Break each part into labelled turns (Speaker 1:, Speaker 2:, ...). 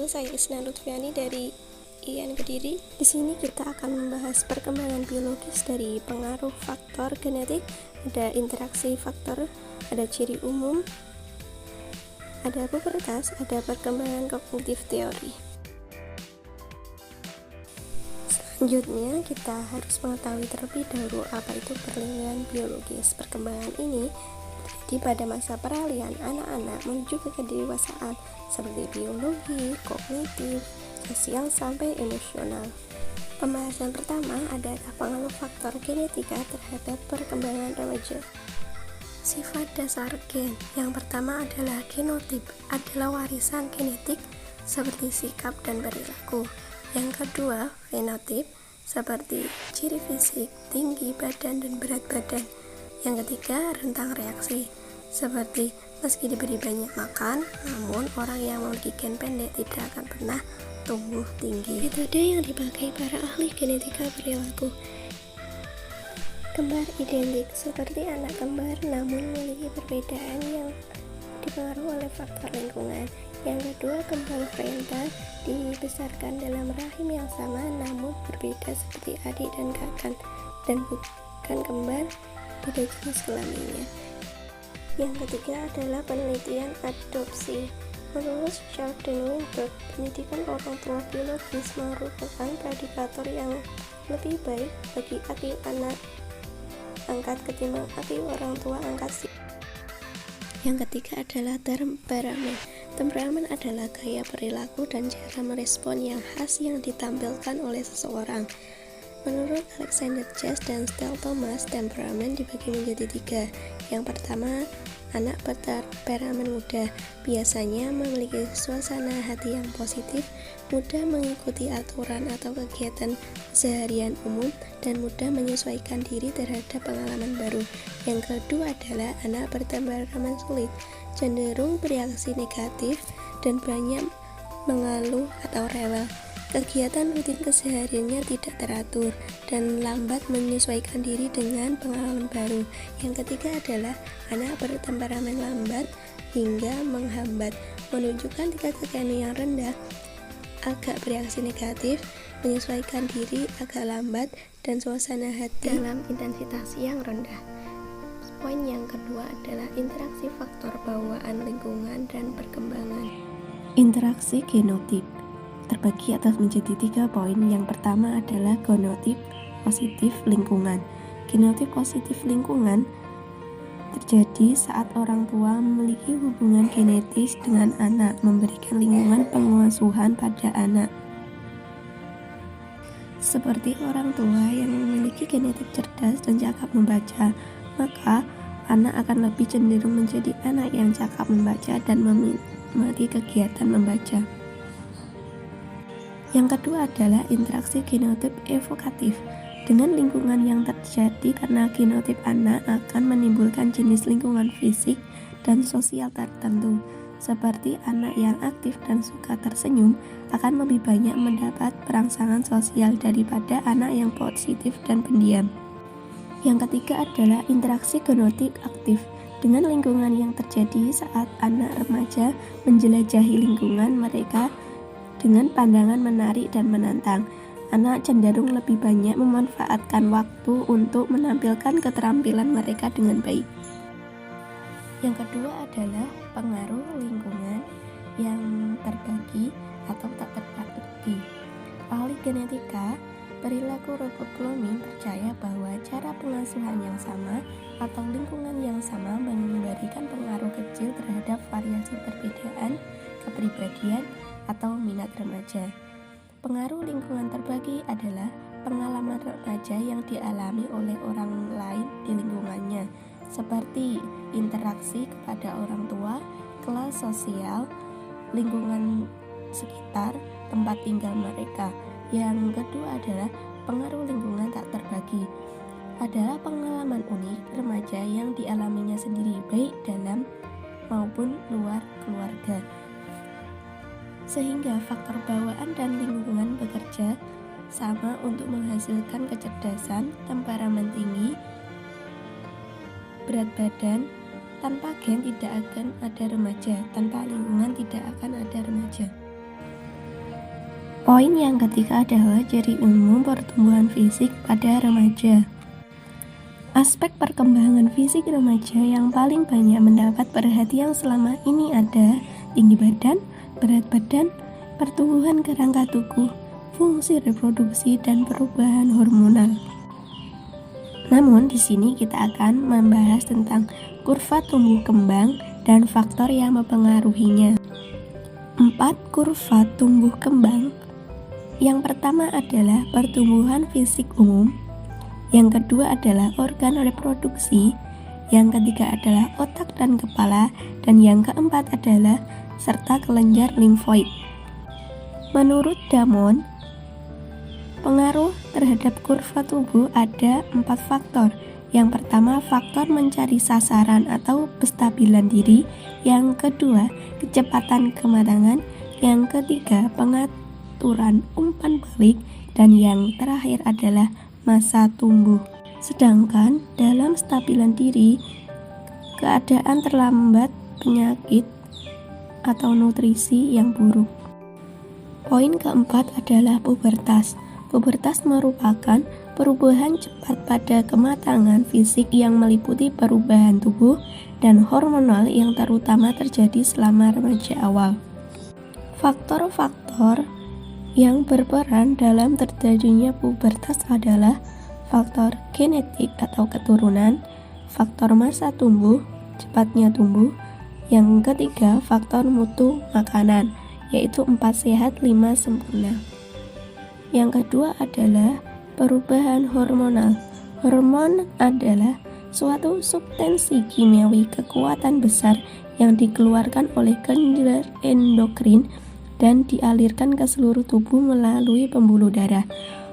Speaker 1: saya Isna Lutfiani dari IAIN Kediri. Di sini kita akan membahas perkembangan biologis dari pengaruh faktor genetik, ada interaksi faktor, ada ciri umum, ada pubertas, ada perkembangan kognitif teori. Selanjutnya kita harus mengetahui terlebih dahulu apa itu perlindungan biologis. Perkembangan ini terjadi pada masa peralihan anak-anak menuju ke kedewasaan seperti biologi, kognitif, sosial sampai emosional. Pembahasan pertama adalah pengaruh faktor genetika terhadap perkembangan remaja. Sifat dasar gen. Yang pertama adalah genotip, adalah warisan genetik seperti sikap dan perilaku. Yang kedua, fenotip, seperti ciri fisik, tinggi badan dan berat badan. Yang ketiga, rentang reaksi, seperti meski diberi banyak makan, namun orang yang memiliki gen pendek tidak akan pernah tumbuh tinggi. Metode yang dipakai para ahli genetika perilaku. Kembar identik, seperti anak kembar namun memiliki perbedaan yang dipengaruhi oleh faktor lingkungan. Yang kedua, kembang renta, dibesarkan dalam rahim yang sama namun berbeda seperti adik dan kakak, dan bukan kembar, beda jenis kelaminnya. Yang ketiga adalah penelitian adopsi. Menurut Charles dan Weinberg, pendidikan orang tua biologis merupakan predikator yang lebih baik bagi akil anak angkat ketimbang akil orang tua angkat. Yang ketiga adalah temperamen. Temperamen adalah gaya perilaku dan cara merespon yang khas yang ditampilkan oleh seseorang. Menurut Alexander Chess dan Stell Thomas, temperamen dibagi menjadi 3. Yang pertama, anak bertemperamen muda, biasanya memiliki suasana hati yang positif, mudah mengikuti aturan atau kegiatan seharian umum, dan mudah menyesuaikan diri terhadap pengalaman baru. Yang kedua adalah anak bertemperamen sulit, cenderung bereaksi negatif dan banyak mengeluh atau rewel. Kegiatan rutin kesehariannya tidak teratur dan lambat menyesuaikan diri dengan pengalaman baru. Yang ketiga adalah anak bertemperamen lambat hingga menghambat, menunjukkan tingkat kekayaan yang rendah, agak bereaksi negatif, menyesuaikan diri agak lambat, dan suasana hati dalam intensitas yang rendah. Poin yang kedua adalah interaksi faktor bawaan lingkungan dan perkembangan. Interaksi genotip terbagi atas menjadi 3 poin. Yang pertama adalah genotip positif lingkungan. Genotip positif lingkungan terjadi saat orang tua memiliki hubungan genetis dengan anak, memberikan lingkungan pengasuhan pada anak. Seperti orang tua yang memiliki genetik cerdas dan cakap membaca, maka anak akan lebih cenderung menjadi anak yang cakap membaca dan memiliki kegiatan membaca. Yang kedua adalah interaksi genotip evokatif. Dengan lingkungan yang terjadi karena genotip anak akan menimbulkan jenis lingkungan fisik dan sosial tertentu. Seperti anak yang aktif dan suka tersenyum akan lebih banyak mendapat perangsangan sosial daripada anak yang positif dan pendiam. Yang ketiga adalah interaksi genotip aktif. Dengan lingkungan yang terjadi saat anak remaja menjelajahi lingkungan mereka dengan pandangan menarik dan menantang, anak cenderung lebih banyak memanfaatkan waktu untuk menampilkan keterampilan mereka dengan baik. Yang kedua adalah pengaruh lingkungan yang terbagi atau tak terbagi. Ahli genetika perilaku Robert Plomin percaya bahwa cara pengasuhan yang sama atau lingkungan yang sama memberikan pengaruh kecil terhadap variasi perbedaan kepribadian atau minat remaja. Pengaruh lingkungan terbagi adalah pengalaman remaja yang dialami oleh orang lain di lingkungannya, seperti interaksi kepada orang tua, kelas sosial, lingkungan sekitar, tempat tinggal mereka. Yang kedua adalah pengaruh lingkungan tak terbagi, adalah pengalaman unik remaja yang dialaminya sendiri baik dalam maupun luar keluarga, sehingga faktor bawaan dan lingkungan bekerja sama untuk menghasilkan kecerdasan, temperamen tinggi, berat badan. Tanpa gen tidak akan ada remaja, tanpa lingkungan tidak akan ada remaja. Poin yang ketiga adalah ciri umum pertumbuhan fisik pada remaja. Aspek perkembangan fisik remaja yang paling banyak mendapat perhatian selama ini ada tinggi badan, berat badan, pertumbuhan kerangka tubuh, fungsi reproduksi, dan perubahan hormonal. Namun di sini kita akan membahas tentang kurva tumbuh kembang dan faktor yang mempengaruhinya. 4 kurva tumbuh kembang. Yang pertama adalah pertumbuhan fisik umum, yang kedua adalah organ reproduksi, yang ketiga adalah otak dan kepala, dan yang keempat adalah serta kelenjar limfoid. Menurut Damon, pengaruh terhadap kurva tubuh ada 4 faktor. Yang pertama, faktor mencari sasaran atau kestabilan diri. Yang kedua, kecepatan kematangan. Yang ketiga, pengaturan umpan balik. Dan yang terakhir adalah masa tumbuh. Sedangkan dalam stabilan diri, keadaan terlambat penyakit atau nutrisi yang buruk. Poin keempat adalah pubertas. Pubertas merupakan perubahan cepat pada kematangan fisik yang meliputi perubahan tubuh dan hormonal yang terutama terjadi selama remaja awal. Faktor-faktor yang berperan dalam terjadinya pubertas adalah faktor genetik atau keturunan, faktor masa tumbuh, cepatnya tumbuh. Yang ketiga, faktor mutu makanan, yaitu 4 sehat 5 sempurna. Yang kedua adalah perubahan hormonal. Hormon adalah suatu substansi kimiawi kekuatan besar yang dikeluarkan oleh kelenjar endokrin dan dialirkan ke seluruh tubuh melalui pembuluh darah.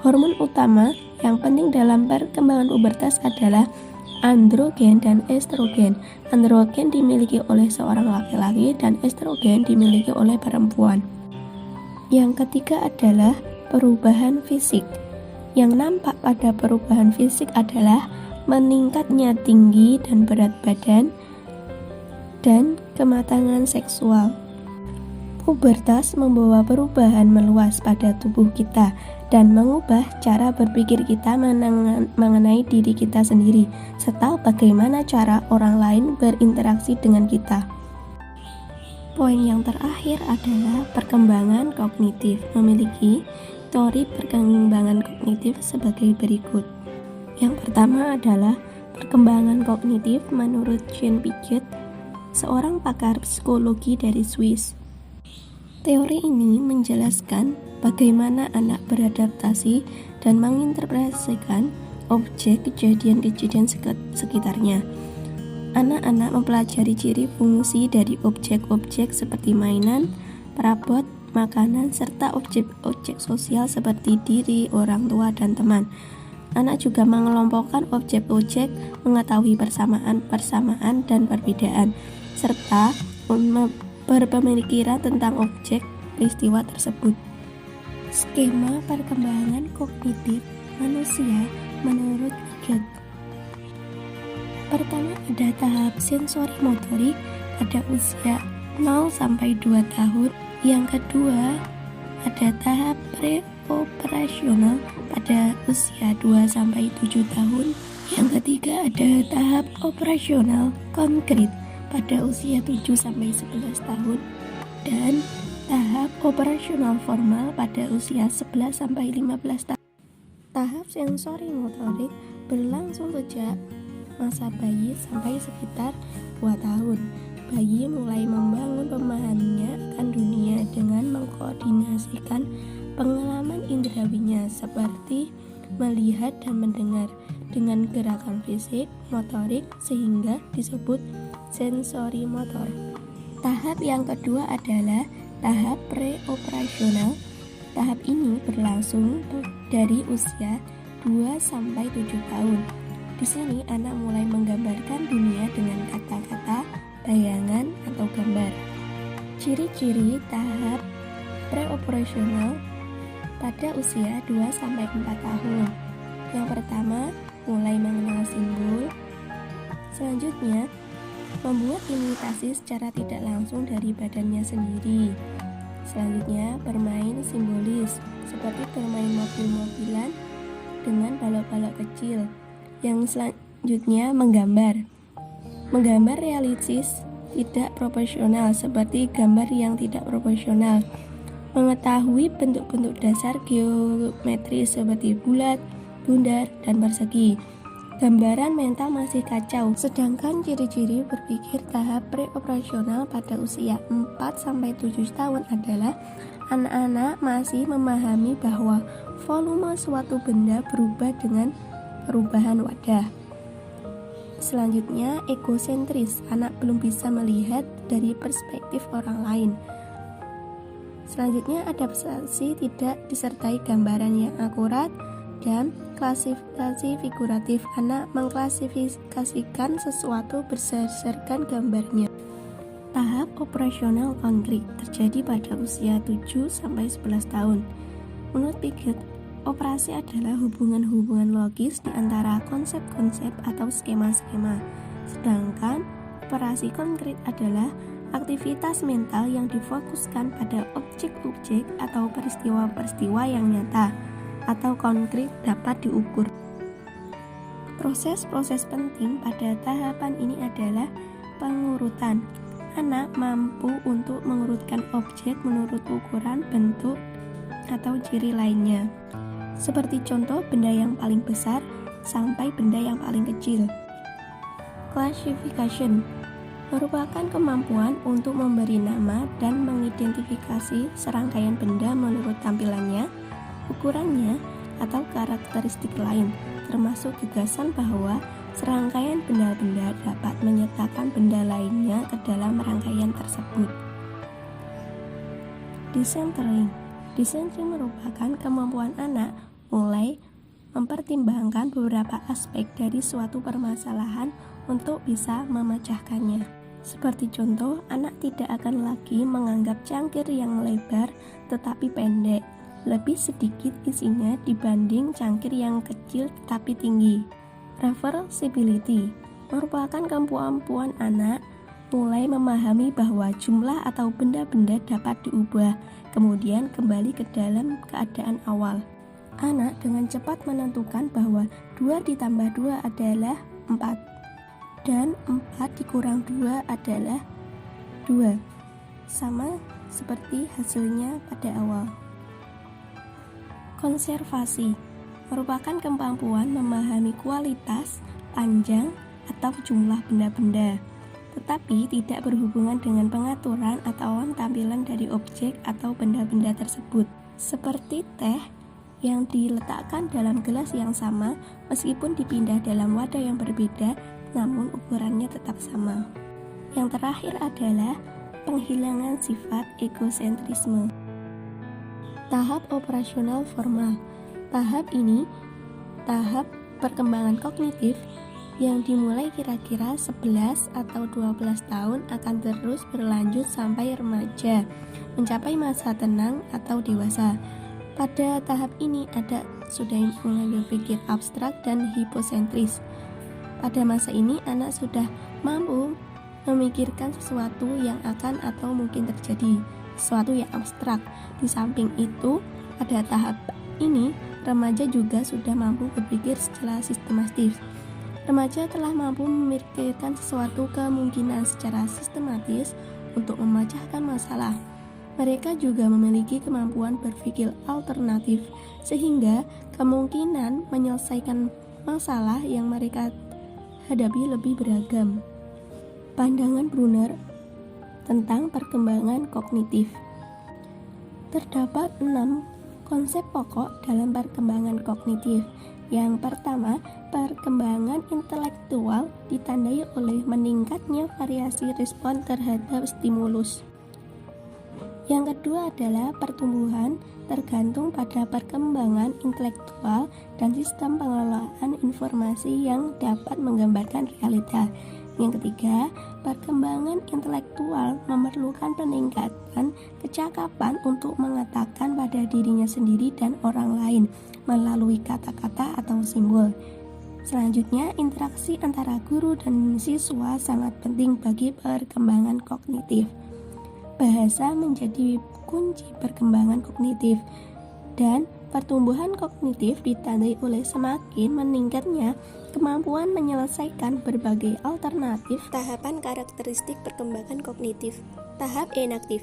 Speaker 1: Hormon utama yang penting dalam perkembangan pubertas adalah androgen dan estrogen. Androgen dimiliki oleh seorang laki-laki dan estrogen dimiliki oleh perempuan. Yang ketiga adalah perubahan fisik. Yang nampak pada perubahan fisik adalah meningkatnya tinggi dan berat badan dan kematangan seksual. Pubertas membawa perubahan meluas pada tubuh kita dan mengubah cara berpikir kita mengenai diri kita sendiri, serta bagaimana cara orang lain berinteraksi dengan kita. Poin yang terakhir adalah perkembangan kognitif. Memiliki teori perkembangan kognitif sebagai berikut. Yang pertama adalah perkembangan kognitif menurut Jean Piaget, seorang pakar psikologi dari Swiss. Teori ini menjelaskan bagaimana anak beradaptasi dan menginterpretasikan objek kejadian-kejadian sekitarnya. Anak-anak mempelajari ciri fungsi dari objek-objek seperti mainan, perabot, makanan, serta objek-objek sosial seperti diri, orang tua, dan teman. Anak juga mengelompokkan objek-objek, mengetahui persamaan dan perbedaan, serta berpemikiran tentang objek peristiwa tersebut. Skema perkembangan kognitif manusia menurut Piaget. Pertama, ada tahap sensori motorik pada usia 0-2 tahun. Yang kedua, ada tahap pre-operasional pada usia 2-7 tahun. Yang ketiga, ada tahap operasional konkret pada usia 7-11 tahun, dan tahap operasional formal pada usia 11-15 tahun. Tahap sensori motorik berlangsung sejak masa bayi sampai sekitar 2 tahun. Bayi mulai membangun pemahamannya akan dunia dengan mengkoordinasikan pengalaman indrawinya seperti melihat dan mendengar dengan gerakan fisik, motorik, sehingga disebut sensori motor. Tahap yang kedua adalah tahap pre-operasional. Tahap ini berlangsung dari usia 2-7 tahun. Di sini anak mulai menggambarkan dunia dengan kata-kata, bayangan, atau gambar. Ciri-ciri tahap pre-operasional pada usia 2-4 tahun. Yang pertama, mulai mengenal simbol. Selanjutnya, membuat imitasi secara tidak langsung dari badannya sendiri. Selanjutnya, bermain simbolis, seperti bermain mobil-mobilan dengan balok-balok kecil. Yang selanjutnya, menggambar. Menggambar realistis, tidak proporsional, seperti gambar yang tidak proporsional. Mengetahui bentuk-bentuk dasar geometris seperti bulat, bundar, dan persegi. Gambaran mental masih kacau, sedangkan ciri-ciri berpikir tahap preoperasional pada usia 4-7 tahun adalah anak-anak masih memahami bahwa volume suatu benda berubah dengan perubahan wadah. Selanjutnya, egosentris, anak belum bisa melihat dari perspektif orang lain. Selanjutnya, adaptasi tidak disertai gambaran yang akurat. Dan klasifikasi figuratif, anak mengklasifikasikan sesuatu berdasarkan gambarnya. Tahap operasional konkret terjadi pada usia 7-11 tahun. Menurut Piaget, operasi adalah hubungan-hubungan logis di antara konsep-konsep atau skema-skema. Sedangkan operasi konkret adalah aktivitas mental yang difokuskan pada objek-objek atau peristiwa-peristiwa yang nyata atau konkret dapat diukur. Proses-proses penting pada tahapan ini adalah pengurutan. Anak mampu untuk mengurutkan objek menurut ukuran, bentuk, atau ciri lainnya. Seperti contoh benda yang paling besar sampai benda yang paling kecil. Classification merupakan kemampuan untuk memberi nama dan mengidentifikasi serangkaian benda menurut tampilannya, ukurannya, atau karakteristik lain, termasuk gagasan bahwa serangkaian benda-benda dapat menyertakan benda lainnya ke dalam rangkaian tersebut. Decentering merupakan kemampuan anak mulai mempertimbangkan beberapa aspek dari suatu permasalahan untuk bisa memecahkannya. Seperti contoh, anak tidak akan lagi menganggap cangkir yang lebar tetapi pendek lebih sedikit isinya dibanding cangkir yang kecil tetapi tinggi. Reversibility merupakan kemampuan anak mulai memahami bahwa jumlah atau benda-benda dapat diubah, kemudian kembali ke dalam keadaan awal. Anak dengan cepat menentukan bahwa 2 ditambah 2 adalah 4, dan 4 dikurang 2 adalah 2, sama seperti hasilnya pada awal. Konservasi merupakan kemampuan memahami kualitas, panjang, atau jumlah benda-benda, tetapi tidak berhubungan dengan pengaturan atau tampilan dari objek atau benda-benda tersebut. Seperti teh yang diletakkan dalam gelas yang sama meskipun dipindah dalam wadah yang berbeda, namun ukurannya tetap sama. Yang terakhir adalah penghilangan sifat egosentrisme. Tahap operasional formal. Tahap ini tahap perkembangan kognitif yang dimulai kira-kira 11 atau 12 tahun akan terus berlanjut sampai remaja, mencapai masa tenang atau dewasa. Pada tahap ini ada sudah mulai berpikir abstrak dan hipocentris. Pada masa ini anak sudah mampu memikirkan sesuatu yang akan atau mungkin terjadi, sesuatu yang abstrak. Di samping itu, pada tahap ini, remaja juga sudah mampu berpikir secara sistematis. Remaja telah mampu memikirkan sesuatu kemungkinan secara sistematis untuk memecahkan masalah. Mereka juga memiliki kemampuan berpikir alternatif, sehingga kemungkinan menyelesaikan masalah yang mereka hadapi lebih beragam. Pandangan Brunner tentang perkembangan kognitif. Terdapat 6 konsep pokok dalam perkembangan kognitif. Yang pertama, perkembangan intelektual ditandai oleh meningkatnya variasi respon terhadap stimulus. Yang kedua adalah pertumbuhan tergantung pada perkembangan intelektual dan sistem pengelolaan informasi yang dapat menggambarkan realita. Yang ketiga, perkembangan intelektual memerlukan peningkatan kecakapan untuk mengatakan pada dirinya sendiri dan orang lain melalui kata-kata atau simbol. Selanjutnya, interaksi antara guru dan siswa sangat penting bagi perkembangan kognitif. Bahasa menjadi kunci perkembangan kognitif, dan pertumbuhan kognitif ditandai oleh semakin meningkatnya kemampuan menyelesaikan berbagai alternatif. Tahapan karakteristik perkembangan kognitif. Tahap enaktif,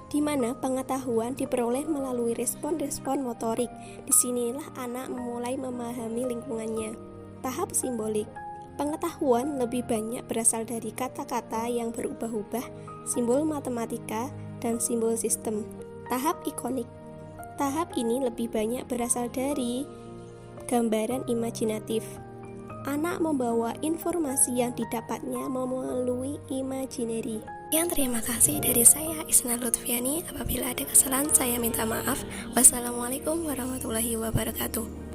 Speaker 1: di mana pengetahuan diperoleh melalui respon-respon motorik. Disinilah anak memulai memahami lingkungannya. Tahap simbolik, pengetahuan lebih banyak berasal dari kata-kata yang berubah-ubah, simbol matematika, dan simbol sistem. Tahap ikonik, tahap ini lebih banyak berasal dari gambaran imajinatif. Anak membawa informasi yang didapatnya melalui imajineri. Terima kasih dari saya, Isna Lutfiani. Apabila ada kesalahan, saya minta maaf. Wassalamualaikum warahmatullahi wabarakatuh.